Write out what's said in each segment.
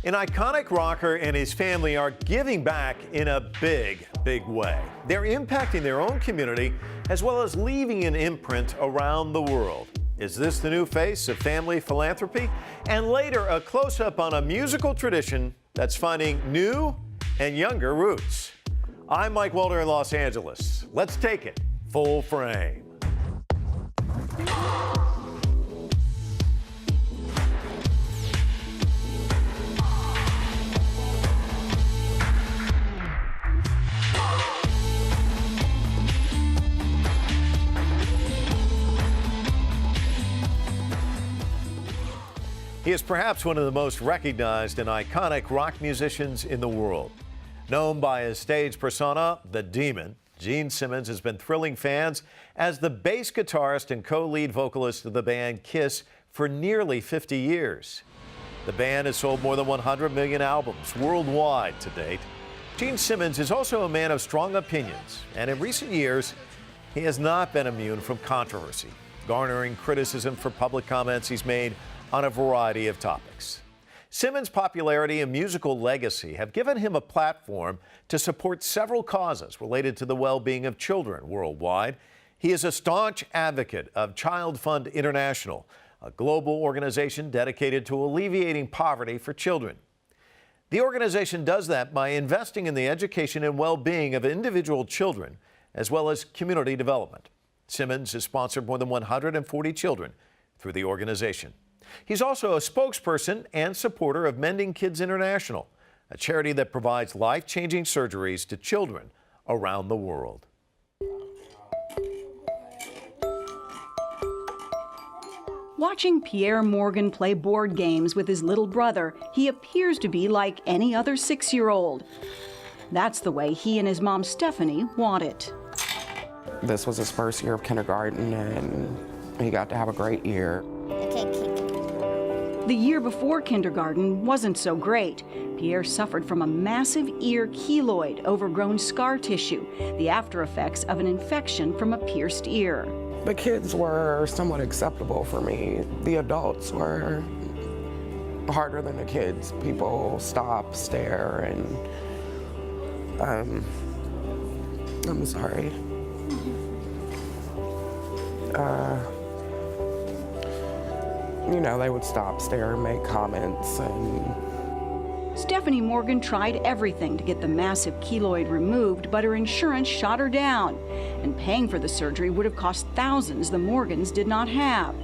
An iconic rocker and his family are giving back in a big, big way. They're impacting their own community as well as leaving an imprint around the world. Is this the new face of family philanthropy? And later, a close-up on a musical tradition that's finding new and younger roots. I'm Mike Welder in Los Angeles. Let's take it full frame. He is perhaps one of the most recognized and iconic rock musicians in the world. Known by his stage persona, the Demon, Gene Simmons has been thrilling fans as the bass guitarist and co-lead vocalist of the band Kiss for nearly 50 years. The band has sold more than 100 million albums worldwide to date. Gene Simmons is also a man of strong opinions, and in recent years, he has not been immune from controversy, garnering criticism for public comments he's made on a variety of topics. Simmons' popularity and musical legacy have given him a platform to support several causes related to the well-being of children worldwide. He is a staunch advocate of Child Fund International, a global organization dedicated to alleviating poverty for children. The organization does that by investing in the education and well-being of individual children, as well as community development. Simmons has sponsored more than 140 children through the organization. He's also a spokesperson and supporter of Mending Kids International, a charity that provides life-changing surgeries to children around the world. Watching Pierre Morgan play board games with his little brother, he appears to be like any other 6-year-old. That's the way he and his mom Stephanie want it. This was his first year of kindergarten, and he got to have a great year. The year before kindergarten wasn't so great. Pierre suffered from a massive ear keloid, overgrown scar tissue, the after effects of an infection from a pierced ear. The kids were somewhat acceptable for me. The adults were harder than the kids. People stop, stare, and I'm sorry. You know, they would stop, stare, make comments, and... Stephanie Morgan tried everything to get the massive keloid removed, but her insurance shot her down, and paying for the surgery would have cost thousands the Morgans did not have.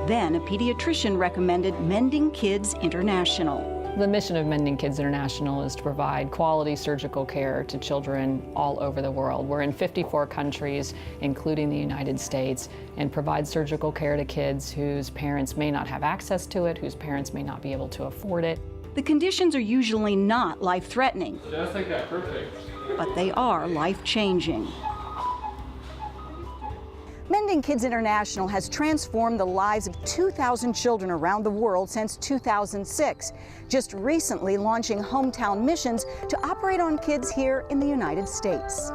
Then a pediatrician recommended Mending Kids International. The mission of Mending Kids International is to provide quality surgical care to children all over the world. We're in 54 countries, including the United States, and provide surgical care to kids whose parents may not have access to it, whose parents may not be able to afford it. The conditions are usually not life-threatening, Just like that, perfect. but they are life-changing. Mending Kids International has transformed the lives of 2,000 children around the world since 2006, just recently launching hometown missions to operate on kids here in the United States.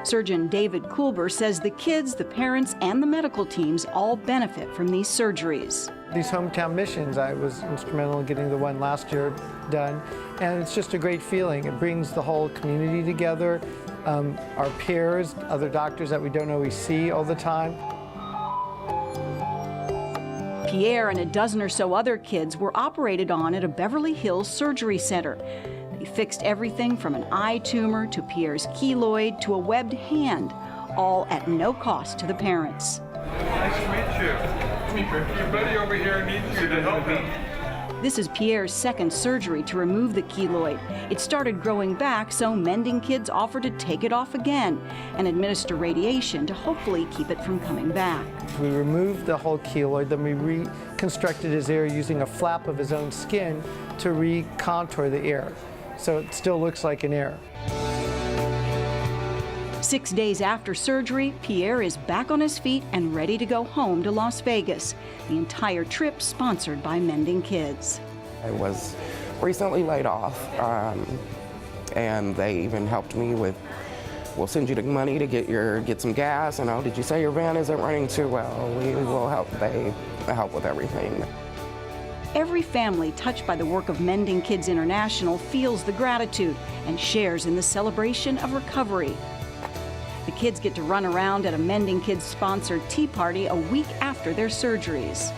Surgeon David Kulber says the kids, the parents, and the medical teams all benefit from these surgeries. These hometown missions, I was instrumental in getting the one last year done, and it's just a great feeling. It brings the whole community together, our peers, other doctors that we don't always see all the time. Pierre and a dozen or so other kids were operated on at a Beverly Hills surgery center. They fixed everything from an eye tumor to Pierre's keloid to a webbed hand, all at no cost to the parents. Nice to meet you. Your buddy over here needs you to help him. This is Pierre's second surgery to remove the keloid. It started growing back, so Mending Kids offered to take it off again and administer radiation to hopefully keep it from coming back. We removed the whole keloid, then we reconstructed his ear using a flap of his own skin to recontour the ear, so it still looks like an ear. 6 days after surgery, Pierre is back on his feet and ready to go home to Las Vegas. The entire trip sponsored by Mending Kids. I was recently laid off, and they even helped me with, we'll send you the money to get some gas, and oh, did you say your van isn't running too well? We will help, they help with everything. every family touched by the work of Mending Kids International feels the gratitude and shares in the celebration of recovery. The kids get to run around at a Mending Kids sponsored tea party a week after their surgeries.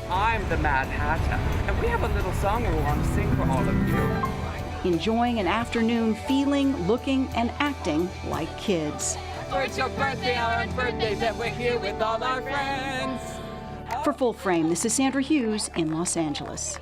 I'm the Mad Hatter, and we have a little song we want to sing for all of you. Enjoying an afternoon feeling, looking, and acting like kids. It's your birthday, our birthdays, and we're here with all our friends. For Full Frame, this is Sandra Hughes in Los Angeles.